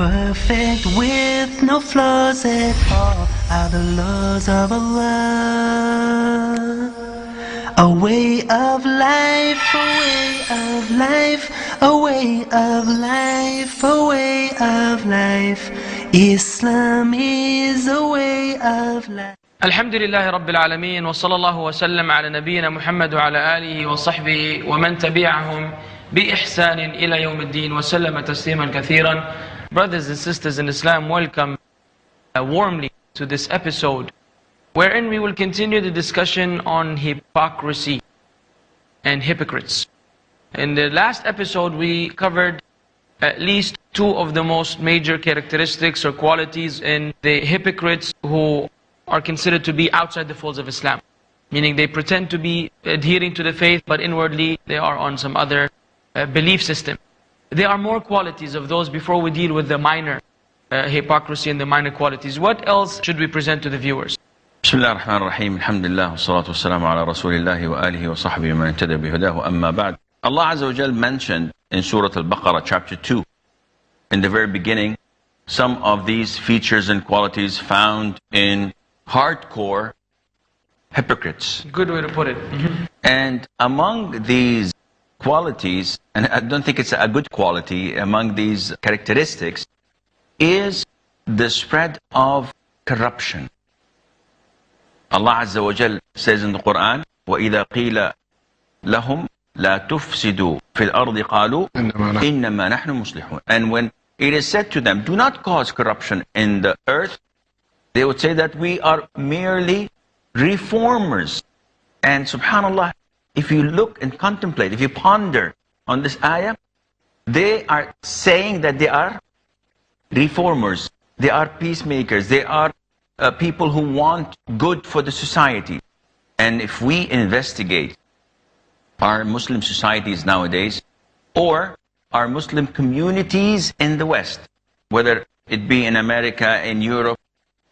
perfect with no flaws at all are the laws of Allah. A way of life, a way of life, a way of life, a way of life. Islam is a way of life. الحمد لله رب العالمين وصلى الله وسلم على نبينا محمد وعلى آله وصحبه ومن تبعهم بإحسان إلى يوم الدين وسلم تسليما كثيرا. Brothers and sisters in Islam, welcome warmly to this episode wherein we will continue the discussion on hypocrisy and hypocrites. In the last episode we covered at least two of the most major characteristics or qualities in the hypocrites who are considered to be outside the folds of Islam, meaning they pretend to be adhering to the faith, but inwardly they are on some other belief system. There are more qualities of those before we deal with the minor hypocrisy and the minor qualities. What else should we present to the viewers? Bismillah ar-Rahman ar-Rahim, alhamdulillah, wassalatu wassalamu ala rasulillahi wa alihi wa sahbihi man ihtada bihudahu, amma ba'd. Allah Azza wa Jal mentioned in Surah Al-Baqarah chapter 2, in the very beginning, some of these features and qualities found in hardcore hypocrites. Good way to put it. And among these qualities, and I don't think it's a good quality, among these characteristics is the spread of corruption. Allah Azza wa Jal says in the Quran, وَإِذَا قِيلَ لَهُمْ لَا تُفْسِدُوا فِي الْأَرْضِ قَالُوا إِنَّمَا نَحْنُ مُصْلِحُونَ. And when it is said to them, do not cause corruption in the earth, they would say that we are merely reformers. And subhanAllah, if you look and contemplate, if you ponder on this ayah, they are saying that they are reformers, they are peacemakers, they are people who want good for the society. And if we investigate our Muslim societies nowadays, or our Muslim communities in the West, whether it be in America, in Europe,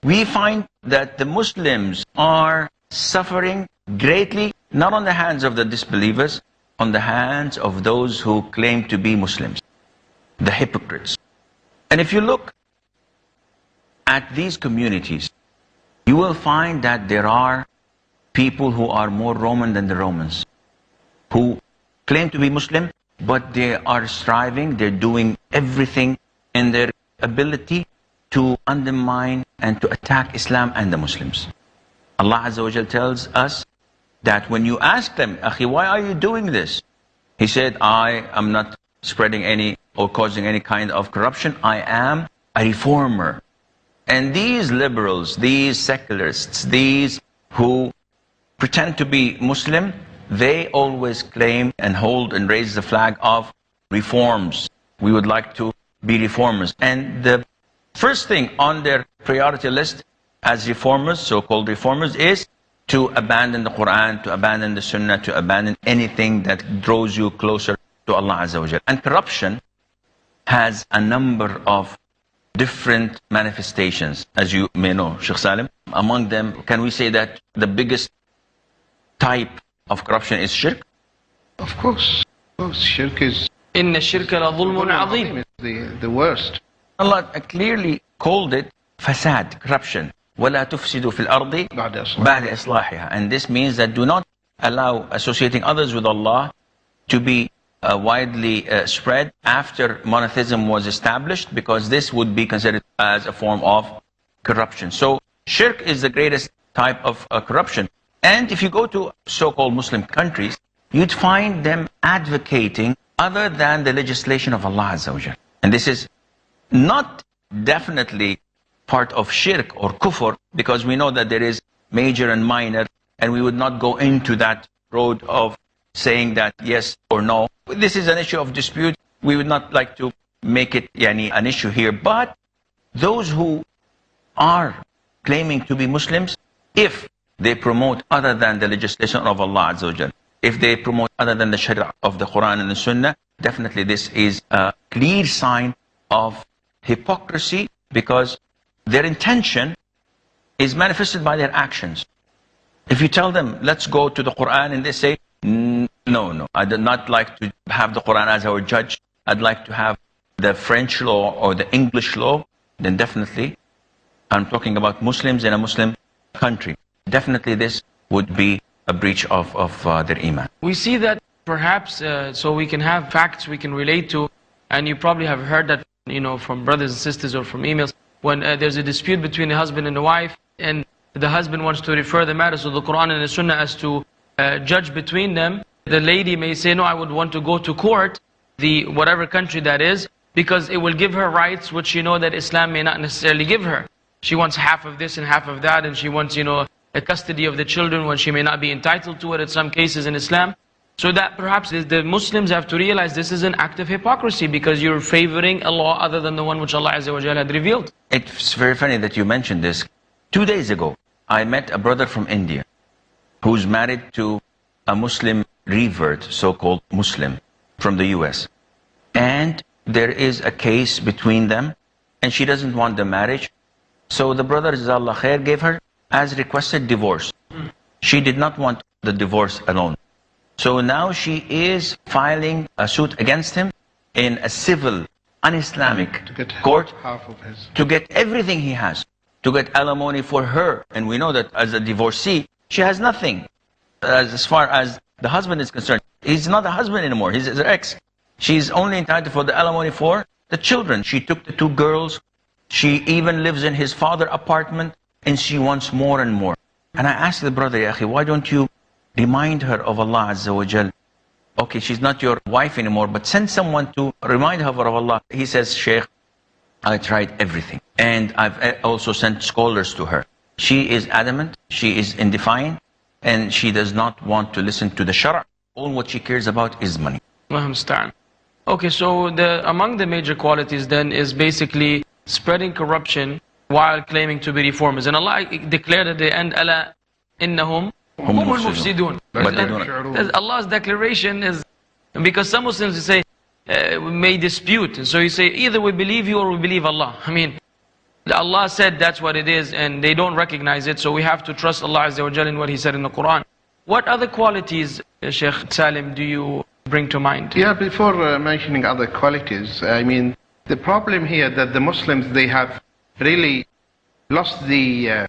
we find that the Muslims are suffering greatly, not on the hands of the disbelievers, on the hands of those who claim to be Muslims, the hypocrites. And if you look at these communities, you will find that there are people who are more Roman than the Romans, who claim to be Muslim, but they are striving, they're doing everything in their ability to undermine and to attack Islam and the Muslims. Allah Azza wa Jal tells us that when you ask them, Akhi, why are you doing this? He said, I am not spreading any or causing any kind of corruption. I am a reformer. And these liberals, these secularists, these who pretend to be Muslim, they always claim and hold and raise the flag of reforms. We would like to be reformers. And the first thing on their priority list as reformers, so-called reformers, is to abandon the Quran, to abandon the Sunnah, to abandon anything that draws you closer to Allah Azza wa Jal. And corruption has a number of different manifestations, as you may know, Sheikh Salim. Among them, can we say that the biggest type of corruption is shirk? Of course. Shirk is إِنَّ الشِّرْكَ لَظُلْمٌ عَظِيمٌ. the worst. Allah clearly called it fasad, corruption. وَلَا تُفْسِدُوا فِي الْأَرْضِ بَعْدَ إِصْلَاحِهَا. And this means that do not allow associating others with Allah to be widely spread after monotheism was established, because this would be considered as a form of corruption. So shirk is the greatest type of corruption. And if you go to so-called Muslim countries, you'd find them advocating other than the legislation of Allah Azza wa Jal. And this is not definitely part of shirk or kufr, because we know that there is major and minor, and we would not go into that road of saying that yes or no. This is an issue of dispute. We would not like to make it an issue here. But those who are claiming to be Muslims, if they promote other than the legislation of Allah Azza wa Jal, if they promote other than the Sharia of the Quran and the Sunnah, definitely this is a clear sign of hypocrisy, because their intention is manifested by their actions. If you tell them, let's go to the Quran, and they say, no, I do not like to have the Quran as our judge. I'd like to have the French law or the English law, then definitely, I'm talking about Muslims in a Muslim country, definitely this would be a breach of their iman. We see that perhaps, so we can have facts we can relate to, and you probably have heard that, from brothers and sisters or from emails, when there's a dispute between the husband and the wife, and the husband wants to refer the matters to the Quran and the Sunnah as to judge between them. The lady may say, no, I would want to go to court, whatever country that is, because it will give her rights which that Islam may not necessarily give her. She wants half of this and half of that, and she wants, a custody of the children when she may not be entitled to it in some cases in Islam. So that perhaps the Muslims have to realize this is an act of hypocrisy, because you're favoring a law other than the one which Allah Azza wa Jalla had revealed. It's very funny that you mentioned this. 2 days ago, I met a brother from India who's married to a Muslim revert, so-called Muslim, from the US. And there is a case between them, and she doesn't want the marriage. So the brother, Jazakallah Khair, gave her, as requested, divorce. She did not want the divorce alone. So now she is filing a suit against him in a civil, un-Islamic court to get everything he has, to get alimony for her. And we know that as a divorcee, she has nothing. As far as the husband is concerned, he's not a husband anymore, he's her ex. She's only entitled for the alimony for the children. She took the 2 girls. She even lives in his father's apartment, and she wants more and more. And I asked the brother, Ya Akhi, why don't you remind her of Allah Azza wa Jal? Okay, she's not your wife anymore, but send someone to remind her of Allah. He says, Sheikh, I tried everything. And I've also sent scholars to her. She is adamant, she is indefiant, and she does not want to listen to the Shara'. All what she cares about is money. Okay, so among the major qualities then is basically spreading corruption while claiming to be reformers. And Allah declared at the end, Ala innahum humul mufsidun. But they don't. Allah's declaration is, because some Muslims say, may dispute. And so you say, either we believe you or we believe Allah. I mean, Allah said that's what it is, and they don't recognize it, so we have to trust Allah Azza wa Jalla in what He said in the Quran. What other qualities, Sheikh Salim, do you bring to mind? Yeah, before mentioning other qualities, I mean, the problem here that the Muslims, they have really lost the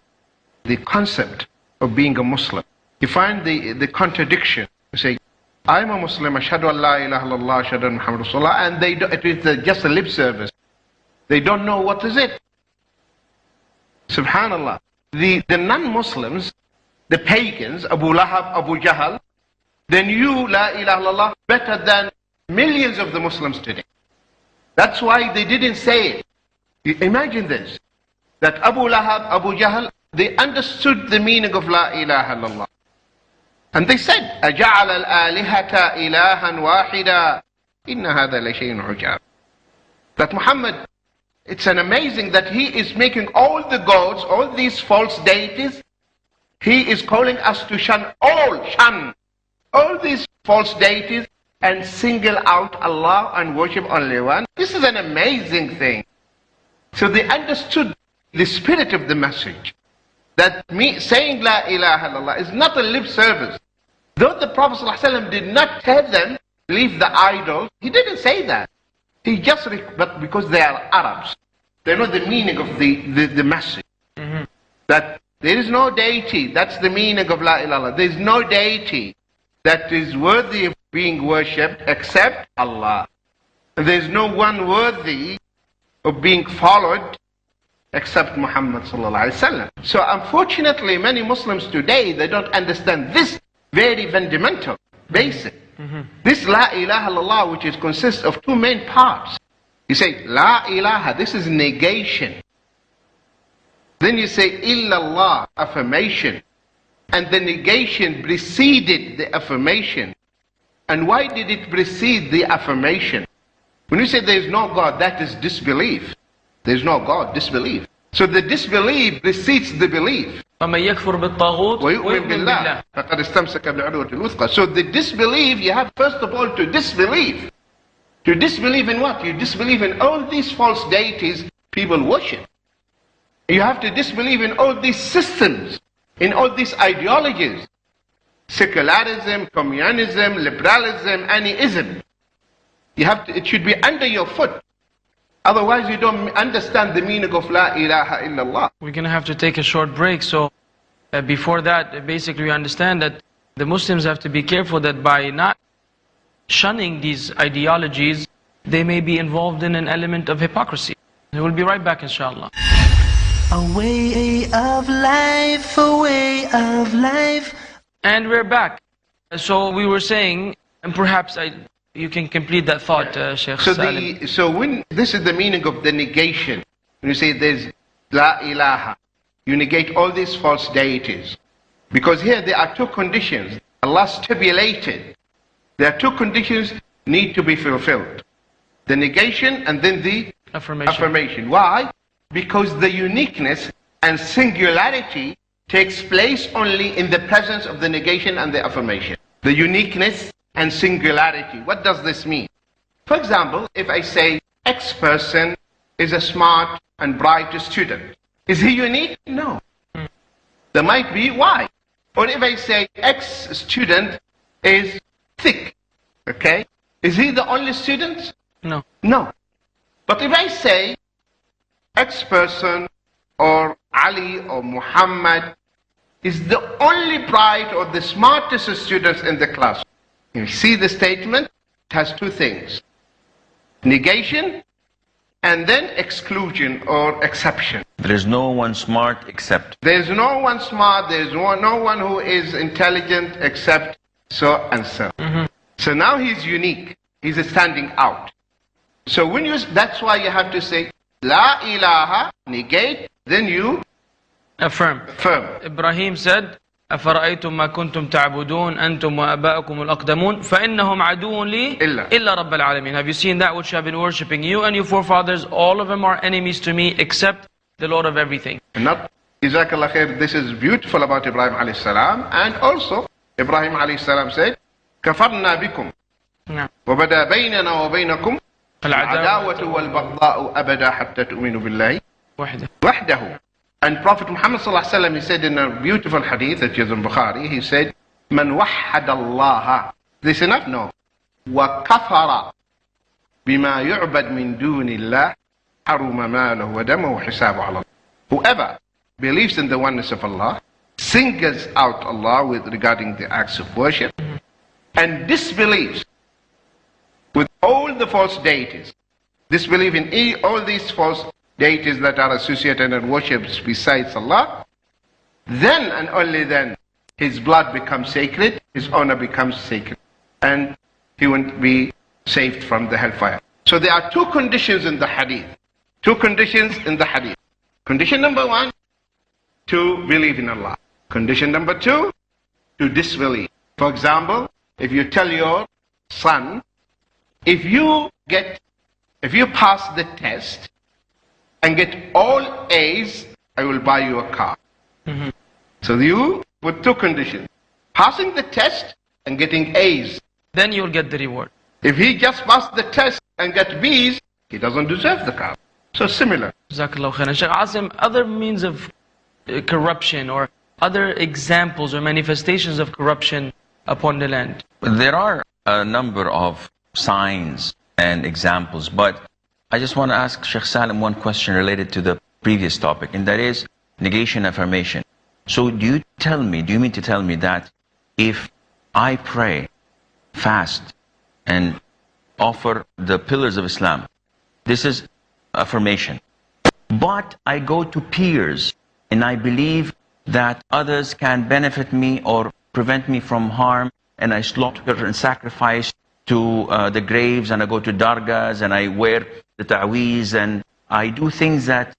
concept of being a Muslim. You find the contradiction. You say, I'm a Muslim, ashhadu an la ilaha illallah, ashhadu anna Muhammad Rasulullah, and it is just a lip service. They don't know what is it. Subhanallah. The non-Muslims, the pagans, Abu Lahab, Abu Jahl, they knew La ilaha illallah better than millions of the Muslims today. That's why they didn't say it. Imagine this, that Abu Lahab, Abu Jahl, they understood the meaning of La ilaha illallah. And they said, أَجَعَلَ الْآلِهَةَ إِلَهًا وَاحِدًا إِنَّ هَذَا لَشَيْءٌ عُجَابٌ. That Muhammad, it's an amazing that he is making all the gods, all these false deities, he is calling us to shun all these false deities and single out Allah and worship only one. This is an amazing thing. So they understood the spirit of the message. That saying La ilaha illallah is not a lip service. Though the Prophet ﷺ did not tell them, leave the idols, he didn't say that. He just, but because they are Arabs, they know the meaning of the message. That there is no deity, that's the meaning of La ilaha illallah. There is no deity that is worthy of being worshipped except Allah. And there is no one worthy of being followed except Muhammad sallallahu alaihi wasallam. So unfortunately, many Muslims today, they don't understand this very fundamental, basic. This La ilaha illallah, which consists of 2 main parts. You say La ilaha, this is negation. Then you say illallah, affirmation. And the negation preceded the affirmation. And why did it precede the affirmation? When you say there is no God, that is disbelief. There is no God, disbelief. So the disbelief precedes the belief. فَمَنْ يَكْفُرْ بِالطَّاغُوتِ وَيُؤْمِنْ بِاللَّهِ فَقَدْ اسْتَمْسَكَ بِالْعُرْوَةِ الْوُثْقَى. So the disbelief, you have first of all to disbelieve. To disbelieve in what? You disbelieve in all these false deities people worship. You have to disbelieve in all these systems, in all these ideologies. Secularism, communism, liberalism, any ism. You have to, it should be under your foot. Otherwise you don't understand the meaning of La ilaha illallah. We're going to have to take a short break. So before that, basically we understand that the Muslims have to be careful that by not shunning these ideologies, they may be involved in an element of hypocrisy. We'll be right back, inshallah. A way of life, a way of life. And we're back. So we were saying, and perhaps you can complete that thought, Sheikh Salim. So when this is the meaning of the negation, when you say there's La ilaha, you negate all these false deities. Because here there are two conditions. Allah stipulated. There are two conditions need to be fulfilled. The negation and then the affirmation. Why? Because the uniqueness and singularity takes place only in the presence of the negation and the affirmation. The uniqueness and singularity. What does this mean? For example, if I say X person is a smart and bright student, is he unique? No. There might be Y. Or if I say X student is thick, okay, is he the only student? No. No. But if I say X person or Ali or Muhammad is the only bright or the smartest students in the class, you see the statement? It has two things. Negation and then exclusion or exception. There is no one smart except. There is no one smart, there is no one who is intelligent except so and so. So now he's unique. He's standing out. So when you, that's why you have to say La ilaha, negate, then you affirm. Ibrahim said, أفرأيتم ما كنتم تعبدون أنتم وآباؤكم الأقدمون فإنهم عدو لي إلا رب العالمين. Have you seen that which have been worshipping you and your forefathers? All of them are enemies to me except the Lord of everything. Not, Jazakallah khair, this is beautiful about Ibrahim alayhi salam. And also, Ibrahim alayhi salam said, كفرنا بكم وبدا بيننا وبينكم العداوة والبغضاء أبدا حتى تؤمنوا بالله وحده. And Prophet Muhammad sallallahu alaihi wasallam, he said in a beautiful hadith that is in Bukhari, he said, "Man wahhada Allah." This enough? No. وَكَفَرَ بِمَا يُعْبَدْ مِن دُونِ اللَّهِ حَرُمَ مَالُهُ وَدَمُهُ وَحِسَابُهُ عَلَى اللَّهِ. Whoever believes in the oneness of Allah, singles out Allah with regarding the acts of worship, and disbelieves with all the false deities, disbelieve in all these false deities that are associated and worshipped besides Allah, then and only then his blood becomes sacred, his honor becomes sacred, and he won't be saved from the hellfire. So there are two conditions in the hadith. Two conditions in the hadith. Condition number one, to believe in Allah. Condition number two, to disbelieve. For example, if you tell your son, if you pass the test and get all A's, I will buy you a car. So you put two conditions. Passing the test and getting A's. Then you'll get the reward. If he just passed the test and got B's, he doesn't deserve the car. So similar. Jazakallah khairan. Shaykh Asim, other means of corruption or other examples or manifestations of corruption upon the land? There are a number of signs and examples, but I just want to ask Sheikh Salim one question related to the previous topic, and that is negation affirmation. So do you mean to tell me that if I pray, fast, and offer the pillars of Islam, this is affirmation, but I go to peers and I believe that others can benefit me or prevent me from harm, and I slaughter and sacrifice to the graves, and I go to dargahs and I wear the ta'weez and I do things that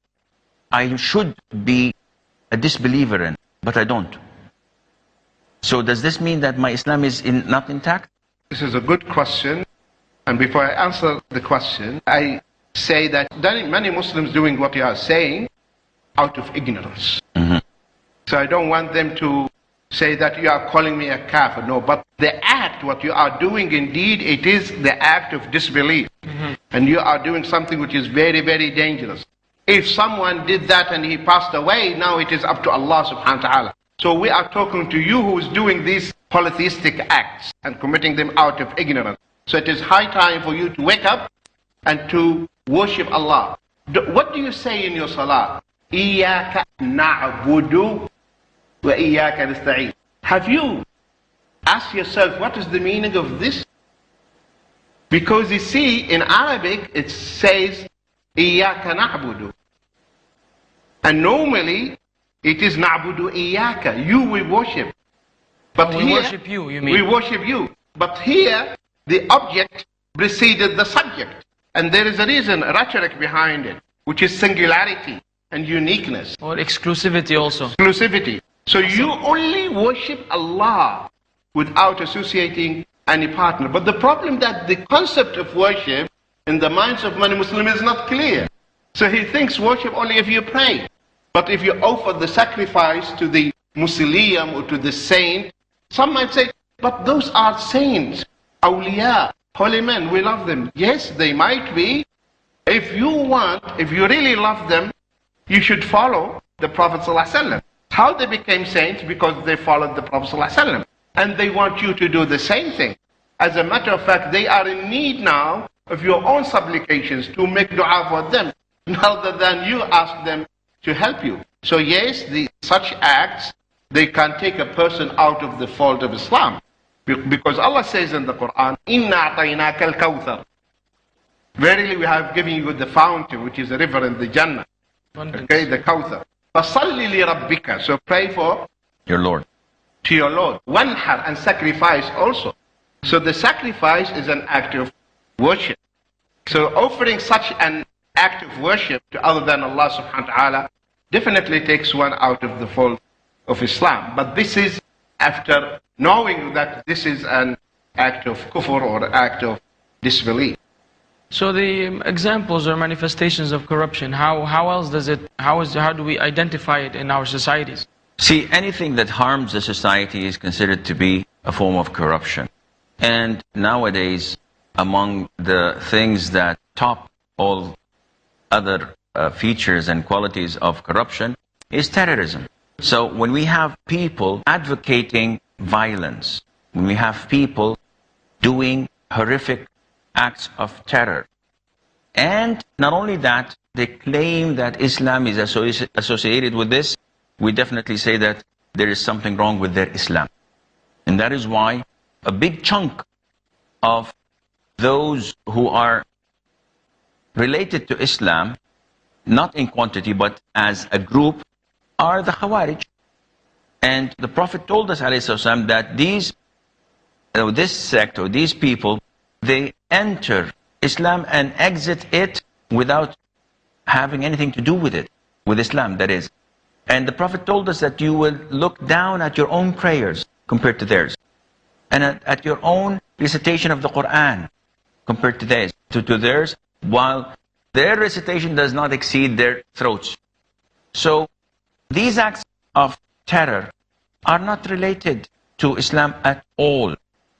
I should be a disbeliever in, but I don't. So does this mean that my Islam is not intact? This is a good question. And before I answer the question, I say that many Muslims doing what you are saying out of ignorance. So I don't want them to say that you are calling me a kafir. No, but the act, what you are doing, indeed, it is the act of disbelief. And you are doing something which is very, very dangerous. If someone did that and he passed away, now it is up to Allah subhanahu wa ta'ala. So we are talking to you who is doing these polytheistic acts and committing them out of ignorance. So it is high time for you to wake up and to worship Allah. What do you say in your salah? إِيَّاكَ نَعْبُدُ وَإِيَّاكَ نَسْتَعِينُ. Have you asked yourself what is the meaning of this? Because you see, in Arabic it says إِيَّاكَ نَعْبُدُ. And normally it is نَعْبُدُ إِيَّاكَ. You we worship. But we worship you, you mean? We worship you. But here the object preceded the subject. And there is a reason, a rhetoric behind it, which is singularity and uniqueness. Or exclusivity also. Exclusivity. So you only worship Allah without associating any partner. But the problem that the concept of worship in the minds of many Muslims is not clear. So he thinks worship only if you pray. But if you offer the sacrifice to the mausoleum or to the saint, some might say, but those are saints, awliya, holy men, we love them. Yes, they might be. If you really love them, you should follow the Prophet ﷺ. How they became saints? Because they followed the Prophet ﷺ. And they want you to do the same thing. As a matter of fact, they are in need now of your own supplications to make dua for them, rather than you ask them to help you. So yes, such acts, they can take a person out of the fold of Islam. Because Allah says in the Quran, إِنَّا أَعْطَيْنَاكَ الْكَوْثَرَ. Verily we have given you the fountain, which is a river in the Jannah. Okay, the Kawthar. فَصَلِّ لِرَبِّكَ. So pray for your Lord. To your Lord. وَانْحَرْ, and sacrifice also. So the sacrifice is an act of worship. So offering such an act of worship to other than Allah subhanahu wa ta'ala definitely takes one out of the fold of Islam. But this is after knowing that this is an act of kufr or act of disbelief. So the examples or manifestations of corruption, how do we identify it in our societies? See, anything that harms the society is considered to be a form of corruption. And nowadays, among the things that top all other features and qualities of corruption is terrorism. So when we have people advocating violence, when we have people doing horrific acts of terror, and not only that, they claim that Islam is associated with this, we definitely say that there is something wrong with their Islam. And that is why a big chunk of those who are related to Islam, not in quantity but as a group, are the Khawarij. And the Prophet told us ﷺ, that this sect or these people, they enter Islam and exit it without having anything to do with it, with Islam, that is. And the Prophet told us that you will look down at your own prayers compared to theirs, and at your own recitation of the Quran compared to theirs, while their recitation does not exceed their throats. So these acts of terror are not related to Islam at all.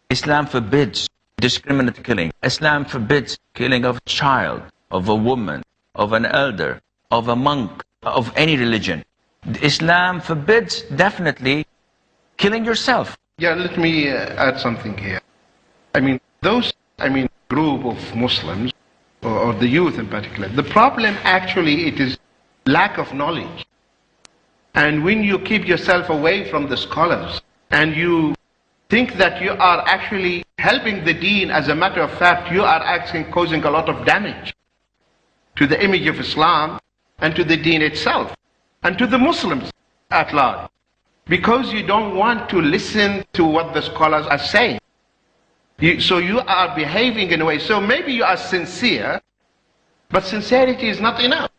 Islam forbids discriminate killing. Islam forbids killing of a child, of a woman, of an elder, of a monk, of any religion. Islam forbids definitely killing yourself. Yeah, let me add something here. Group of Muslims, or the youth in particular, the problem actually it is lack of knowledge. And when you keep yourself away from the scholars and you think that you are actually helping the deen, as a matter of fact, you are actually causing a lot of damage to the image of Islam and to the deen itself and to the Muslims at large, because you don't want to listen to what the scholars are saying. So you are behaving in a way. So maybe you are sincere, but sincerity is not enough.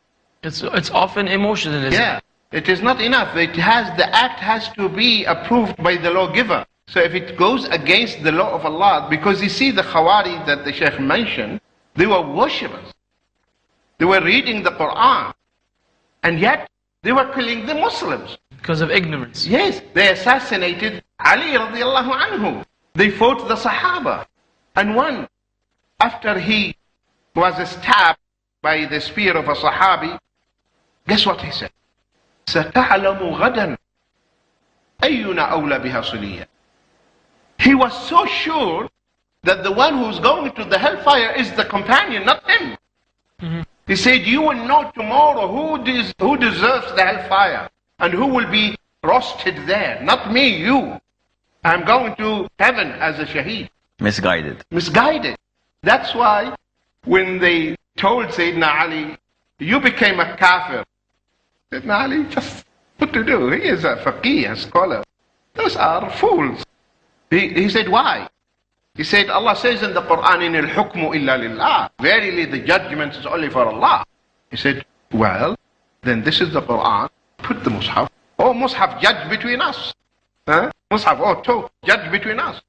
It's often emotionalism. Yeah, it is not enough. The act has to be approved by the lawgiver. So if it goes against the law of Allah, because you see the Khawarij that the Shaykh mentioned, they were worshippers. They were reading the Quran, and yet they were killing the Muslims. Because of ignorance. Yes, they assassinated Ali radiallahu anhu. They fought the Sahaba. And one, after he was stabbed by the spear of a Sahabi, guess what he said? سَتَعْلَمُ غَدًا أَيُّنَا أَوْلَى بِهَا صِلِيًّا. He was so sure that the one who's going to the hellfire is the companion, not him. He said, you will know tomorrow who deserves the hellfire and who will be roasted there. Not me, you. I'm going to heaven as a shaheed. Misguided. Misguided. That's why when they told Sayyidina Ali, you became a kafir, Sayyidina Ali, just what to do? He is a faqih, a scholar. Those are fools. He said, why? He said, Allah says in the Quran, in al-hukmu illa lillah. Verily the judgment is only for Allah. He said, well, then this is the Quran. Put the mushaf. Oh, mushaf, judge between us. Huh? Mushaf, oh, talk, judge between us.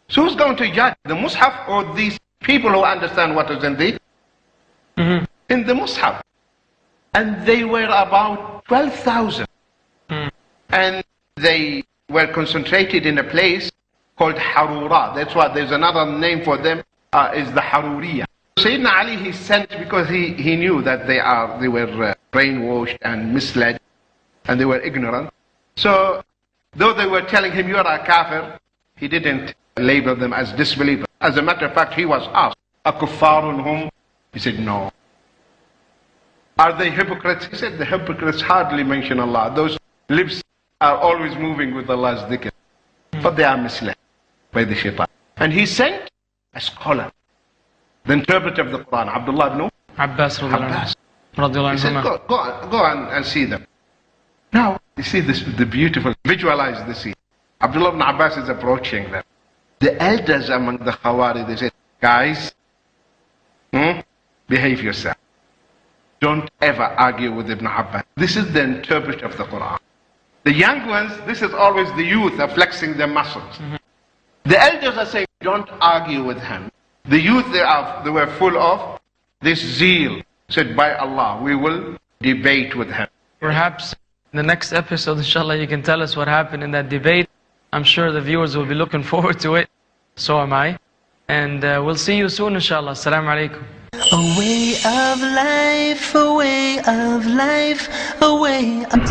So who's going to judge? The mushaf or these people who understand what is in the mushaf? And they were about 12,000. And they were concentrated in a place called Harura. That's why there's another name for them, is the Haruriya. Sayyidina Ali, he sent because he knew that they were brainwashed and misled and they were ignorant. So though they were telling him, you are a kafir, he didn't label them as disbelievers. As a matter of fact, he was asked, akuffarun hum? He said, no. Are they hypocrites? He said, the hypocrites hardly mention Allah. Those lips are always moving with Allah's dhikr. But they are misled by the shaitan. And he sent a scholar, the interpreter of the Quran, Abdullah ibn Abbas. He said, go and see them. Now, you see this, the beautiful, visualize the scene. Abdullah ibn Abbas is approaching them. The elders among the Khawari, they said, guys, behave yourself. Don't ever argue with Ibn Abbas. This is the interpreter of the Quran. The young ones, this is always the youth are flexing their muscles. The elders are saying, don't argue with him. The youth, they were full of this zeal. Said, by Allah, we will debate with him. Perhaps in the next episode, inshallah, you can tell us what happened in that debate. I'm sure the viewers will be looking forward to it. So am I. And we'll see you soon, inshallah. Assalamu alaikum. A way of life, a way of life, a way of